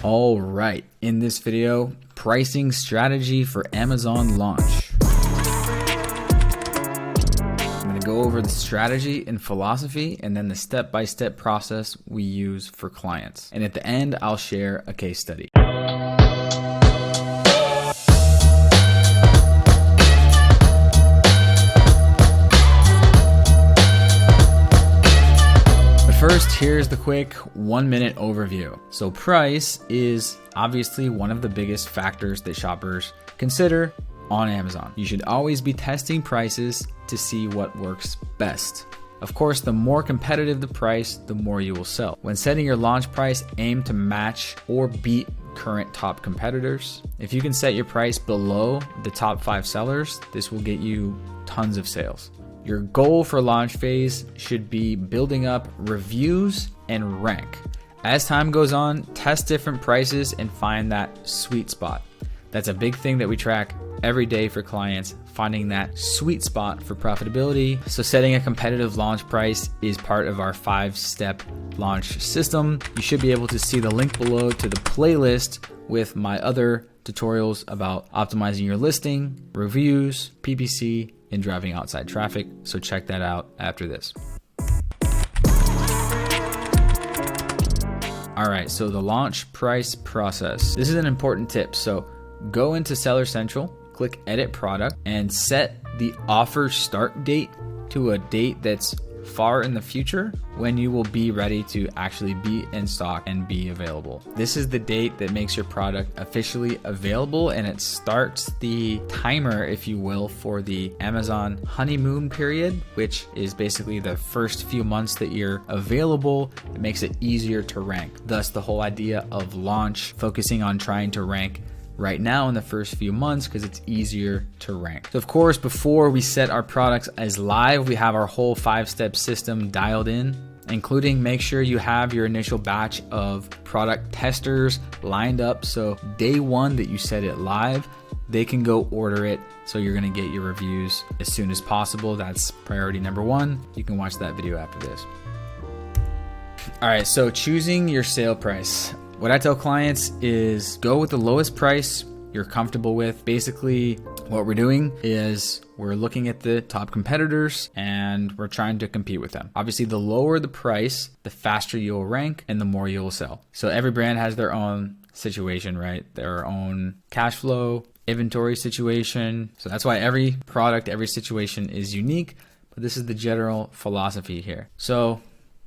All right, in this video, pricing strategy for Amazon launch. I'm going to go over the strategy and philosophy and then the step-by-step process we use for clients. And at the end, I'll share a case study. First, here's the quick 1-minute overview. So price is obviously one of the biggest factors that shoppers consider on Amazon. You should always be testing prices to see what works best. Of course, the more competitive the price, the more you will sell. When setting your launch price, aim to match or beat current top competitors. If you can set your price below the top 5 sellers, this will get you tons of sales. Your goal for launch phase should be building up reviews and rank. As time goes on, test different prices and find that sweet spot. That's a big thing that we track every day for clients, finding that sweet spot for profitability. So setting a competitive launch price is part of our 5-step launch system. You should be able to see the link below to the playlist with my other tutorials about optimizing your listing, reviews, PPC, and driving outside traffic. So check that out after this. All right, so the launch price process. This is an important tip. So go into Seller Central, click Edit Product, and set the offer start date to a date that's far in the future when you will be ready to actually be in stock and be available. This is the date that makes your product officially available, and it starts the timer, if you will, for the Amazon honeymoon period, which is basically the first few months that you're available. It makes it easier to rank. Thus, the whole idea of launch, focusing on trying to rank right now in the first few months because it's easier to rank. So of course, before we set our products as live, we have our whole 5-step system dialed in, including make sure you have your initial batch of product testers lined up. So day one that you set it live, they can go order it. So you're gonna get your reviews as soon as possible. That's priority number 1. You can watch that video after this. All right, so choosing your sale price. What I tell clients is go with the lowest price you're comfortable with. Basically, what we're doing is we're looking at the top competitors and we're trying to compete with them. Obviously, the lower the price, the faster you'll rank and the more you'll sell. So every brand has their own situation, right? Their own cash flow, inventory situation. So that's why every product, every situation is unique, but this is the general philosophy here. So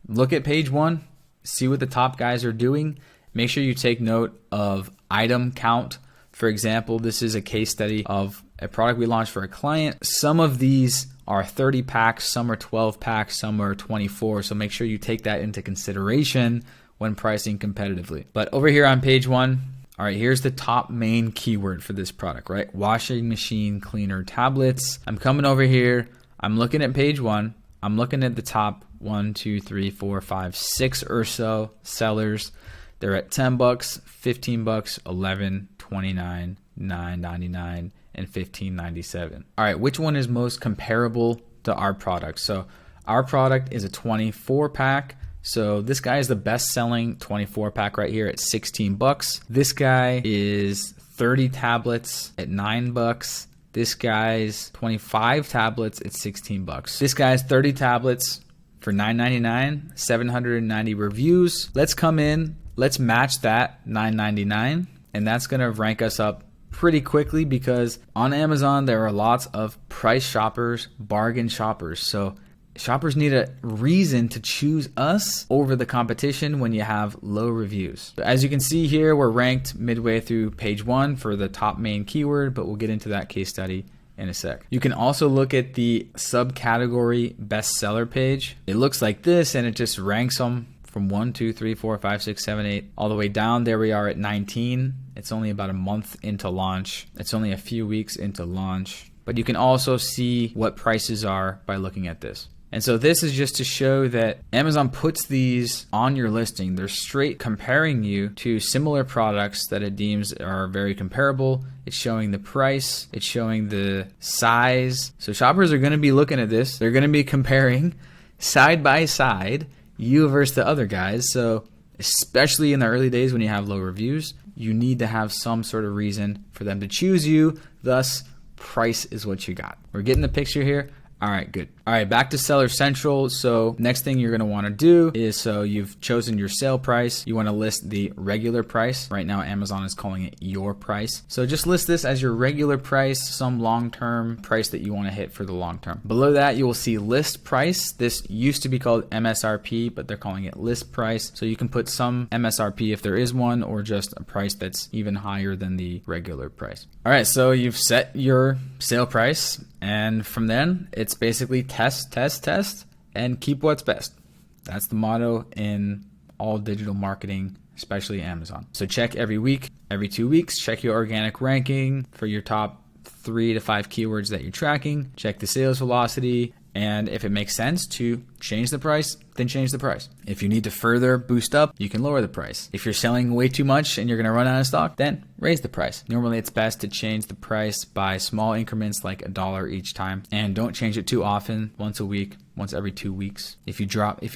look at page 1, see what the top guys are doing. Make sure you take note of item count. For example, this is a case study of a product we launched for a client. Some of these are 30 packs, some are 12 packs, some are 24. So make sure you take that into consideration when pricing competitively. But over here on page 1, all right, here's the top main keyword for this product, right? Washing machine cleaner tablets. I'm coming over here. I'm looking at page 1. I'm looking at the top 1, 2, 3, 4, 5, 6 or so sellers. They're at $10, $15, $11, $29, $9.99, and $15.97. All right, which one is most comparable to our product? So our product is a 24-pack. So this guy is the best-selling 24-pack right here at $16. This guy is 30 tablets at $9. This guy's 25 tablets at $16. This guy's 30 tablets for $9.99, 790 reviews. Let's come in. Let's match that $9.99, and that's going to rank us up pretty quickly because on Amazon, there are lots of price shoppers, bargain shoppers. So shoppers need a reason to choose us over the competition when you have low reviews. So as you can see here, we're ranked midway through page 1 for the top main keyword, but we'll get into that case study in a sec. You can also look at the subcategory bestseller page. It looks like this, and it just ranks them from 1, 2, 3, 4, 5, 6, 7, 8, all the way down. There we are at 19. It's only about a month into launch. It's only a few weeks into launch, but you can also see what prices are by looking at this. And so this is just to show that Amazon puts these on your listing. They're straight comparing you to similar products that it deems are very comparable. It's showing the price. It's showing the size. So shoppers are going to be looking at this. They're going to be comparing side by side you versus the other guys. So especially in the early days when you have low reviews. You need to have some sort of reason for them to choose you. Thus, price is what you got. We're getting the picture here. All right, good. All right, back to Seller Central. So next thing you're gonna wanna do is, so you've chosen your sale price. You wanna list the regular price. Right now, Amazon is calling it your price. So just list this as your regular price, some long-term price that you wanna hit for the long term. Below that, you will see list price. This used to be called MSRP, but they're calling it list price. So you can put some MSRP if there is one, or just a price that's even higher than the regular price. All right, so you've set your sale price. And from then, it's basically test, test, test, and keep what's best. That's the motto in all digital marketing, especially Amazon. So check every week, every 2 weeks, check your organic ranking for your top 3 to 5 keywords that you're tracking. Check the sales velocity. And if it makes sense to change the price, then change the price. If you need to further boost up, you can lower the price. If you're selling way too much and you're gonna run out of stock, then raise the price. Normally it's best to change the price by small increments, like $1 each time. And don't change it too often, once a week, once every 2 weeks. If you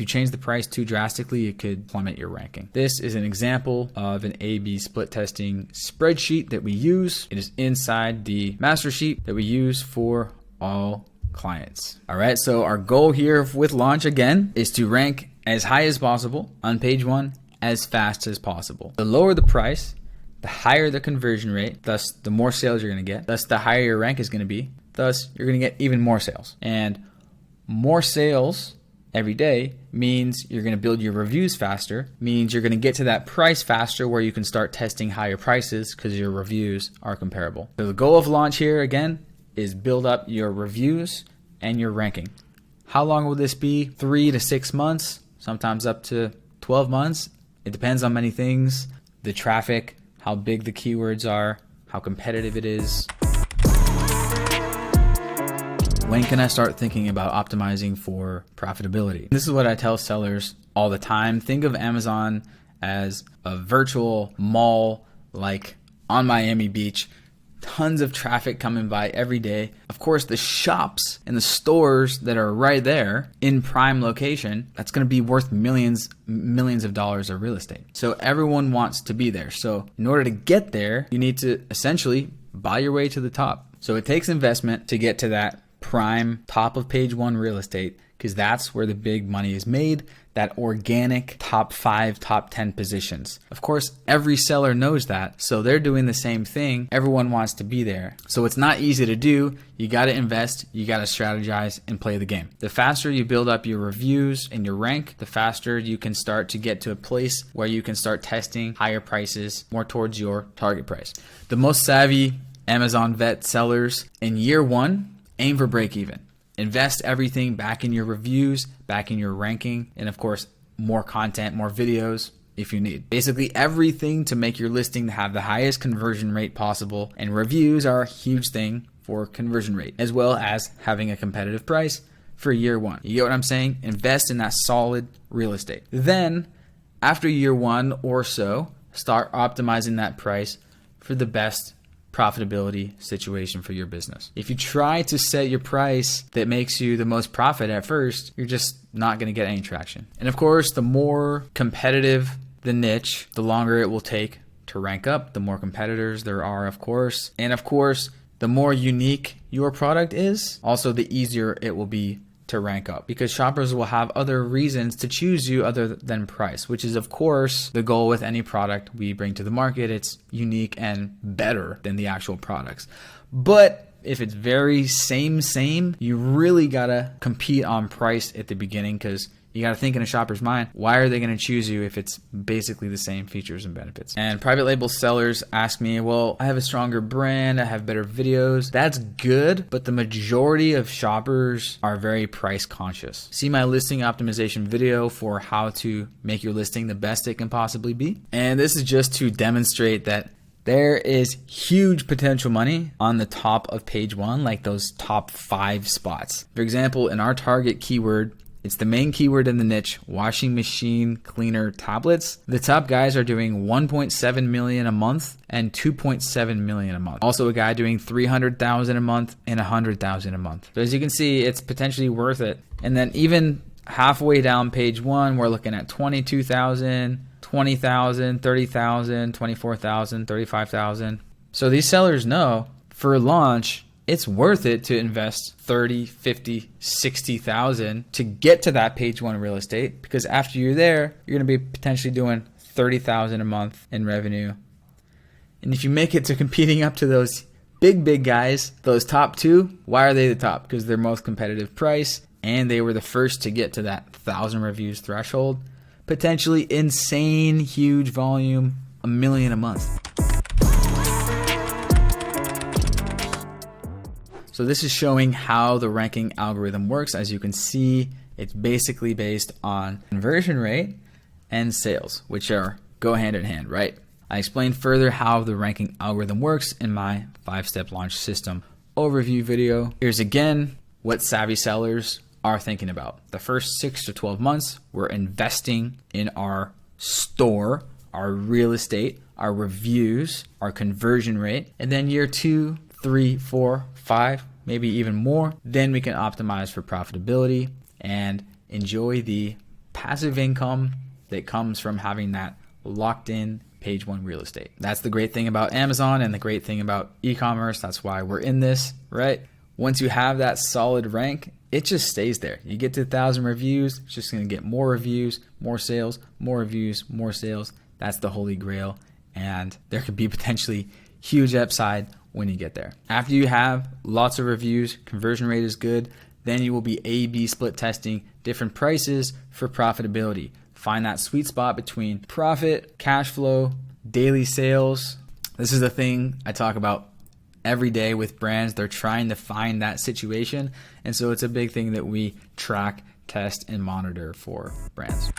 change the price too drastically, it could plummet your ranking. This is an example of an A/B split testing spreadsheet that we use. It is inside the master sheet that we use for all clients. All right, so our goal here with launch again is to rank as high as possible on page 1 as fast as possible. The lower the price, the higher the conversion rate, thus the more sales you're going to get, thus the higher your rank is going to be, thus you're going to get even more sales. And more sales every day means you're going to build your reviews faster, means you're going to get to that price faster where you can start testing higher prices because your reviews are comparable. So the goal of launch here again is build up your reviews and your ranking. How long will this be? 3 to 6 months, sometimes up to 12 months. It depends on many things: the traffic, how big the keywords are, how competitive it is. When can I start thinking about optimizing for profitability? This is what I tell sellers all the time. Think of Amazon as a virtual mall, like on Miami Beach. Tons of traffic coming by every day. Of course, the shops and the stores that are right there in prime location, that's going to be worth millions of dollars of real estate. So everyone wants to be there. So in order to get there, you need to essentially buy your way to the top. So it takes investment to get to that prime top of page 1 real estate, because that's where the big money is made, that organic top 5, top 10 positions. Of course, every seller knows that, so they're doing the same thing. Everyone wants to be there. So it's not easy to do. You got to invest, you got to strategize and play the game. The faster you build up your reviews and your rank, the faster you can start to get to a place where you can start testing higher prices more towards your target price. The most savvy Amazon vet sellers in year 1 aim for break even. Invest everything back in your reviews, back in your ranking, and of course, more content, more videos if you need. Basically everything to make your listing have the highest conversion rate possible, and reviews are a huge thing for conversion rate, as well as having a competitive price for year 1. You get what I'm saying? Invest in that solid real estate. Then, after year 1 or so, start optimizing that price for the best profitability situation for your business. If you try to set your price that makes you the most profit at first, you're just not going to get any traction. And of course, the more competitive the niche, the longer it will take to rank up, the more competitors there are, of course. And of course, the more unique your product is, also the easier it will be to rank up, because shoppers will have other reasons to choose you other than price, which is of course the goal with any product we bring to the market. It's unique and better than the actual products. But if it's very same, you really gotta compete on price at the beginning, because you got to think in a shopper's mind, why are they going to choose you if it's basically the same features and benefits? And private label sellers ask me, well, I have a stronger brand, I have better videos. That's good, but the majority of shoppers are very price conscious. See my listing optimization video for how to make your listing the best it can possibly be. And this is just to demonstrate that there is huge potential money on the top of page 1, like those top 5 spots. For example, in our target keyword, it's the main keyword in the niche, washing machine cleaner tablets. The top guys are doing 1.7 million a month and 2.7 million a month. Also a guy doing 300,000 a month and 100,000 a month. So as you can see, it's potentially worth it. And then even halfway down page 1, we're looking at 22,000, $20,000, $30,000, $24,000, $35,000. So these sellers know for launch, it's worth it to invest $30,000, $50,000, $60,000 to get to that page one real estate, because after you're there, you're going to be potentially doing $30,000 a month in revenue. And if you make it to competing up to those big guys, those top two, why are they the top? Because they're most competitive price and they were the first to get to that 1,000 reviews threshold. Potentially insane, huge volume, 1 million a month. So this is showing how the ranking algorithm works. As you can see, it's basically based on conversion rate and sales, which go hand in hand, right? I explained further how the ranking algorithm works in my 5-step launch system overview video. Here's again what savvy sellers are thinking about. The first 6 to 12 months, we're investing in our store, our real estate, our reviews, our conversion rate. And then year 2, 3, 4, 5, maybe even more, then we can optimize for profitability and enjoy the passive income that comes from having that locked in page one real estate. That's the great thing about Amazon and the great thing about e-commerce. That's why we're in this, right? Once you have that solid rank, it just stays there. You get to 1,000 reviews, it's just going to get more reviews, more sales, more reviews, more sales. That's the holy grail. And there could be potentially huge upside when you get there. After you have lots of reviews, conversion rate is good, then you will be A/B split testing different prices for profitability. Find that sweet spot between profit, cash flow, daily sales. This is the thing I talk about every day with brands. They're trying to find that situation. And so it's a big thing that we track, test, and monitor for brands.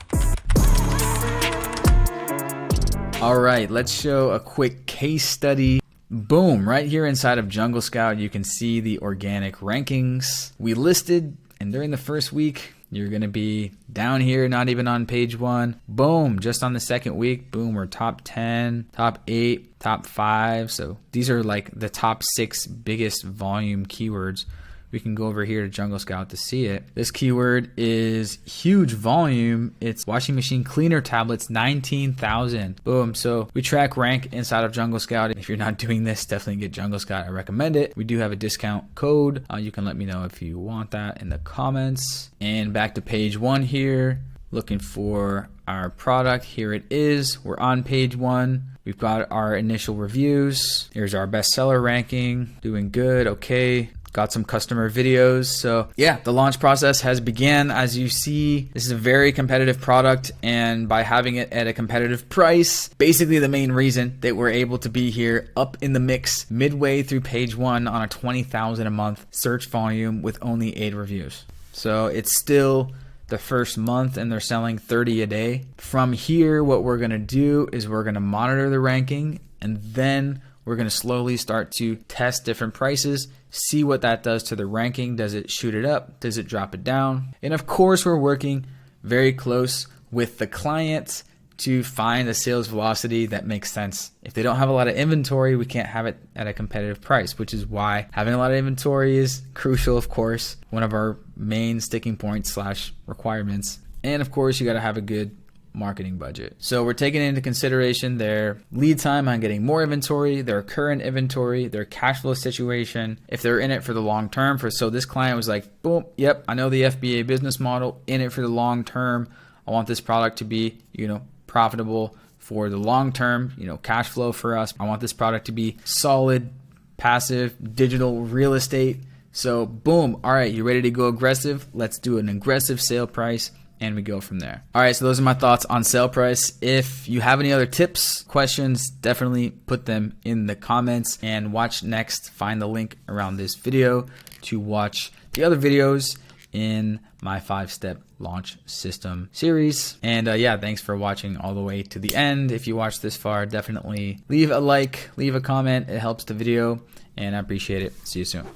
All right, let's show a quick case study. Boom, right here inside of Jungle Scout, you can see the organic rankings. We listed, and during the first week, you're going to be down here, not even on page one. Boom, just on the second week, boom, we're top 10, top 8, top 5. So these are like the top 6 biggest volume keywords. We can go over here to Jungle Scout to see it. This keyword is huge volume. It's washing machine cleaner tablets, 19,000. Boom. So we track rank inside of Jungle Scout. If you're not doing this, definitely get Jungle Scout. I recommend it. We do have a discount code. You can let me know if you want that in the comments. And back to page one here, looking for our product. Here it is. We're on page one. We've got our initial reviews. Here's our bestseller ranking. Doing good. Okay. Got some customer videos. So yeah, the launch process has began. As you see, this is a very competitive product, and by having it at a competitive price, basically the main reason that we're able to be here up in the mix midway through page one on a 20,000 a month search volume with only 8 reviews. So it's still the first month and they're selling 30 a day. From here, what we're gonna do is we're gonna monitor the ranking, and then we're gonna slowly start to test different prices, see what that does to the ranking. Does it shoot it up? Does it drop it down? And of course, we're working very close with the client to find a sales velocity that makes sense. If they don't have a lot of inventory, we can't have it at a competitive price, which is why having a lot of inventory is crucial, of course, one of our main sticking points / requirements. And of course, you gotta have a good marketing budget. So we're taking into consideration their lead time on getting more inventory, their current inventory, their cash flow situation, if they're in it for the long term. So this client was like, boom, yep, I know the FBA business model, in it for the long term. I want this product to be, profitable for the long term, cash flow for us. I want this product to be solid, passive, digital real estate. So boom, all right, you ready to go aggressive? Let's do an aggressive sale price. And we go from there. All right, so those are my thoughts on sale price. If you have any other tips, questions, definitely put them in the comments, and watch next. Find the link around this video to watch the other videos in my 5-step launch system series. And yeah, thanks for watching all the way to the end. If you watched this far, definitely leave a like, leave a comment. It helps the video, and I appreciate it. See you soon.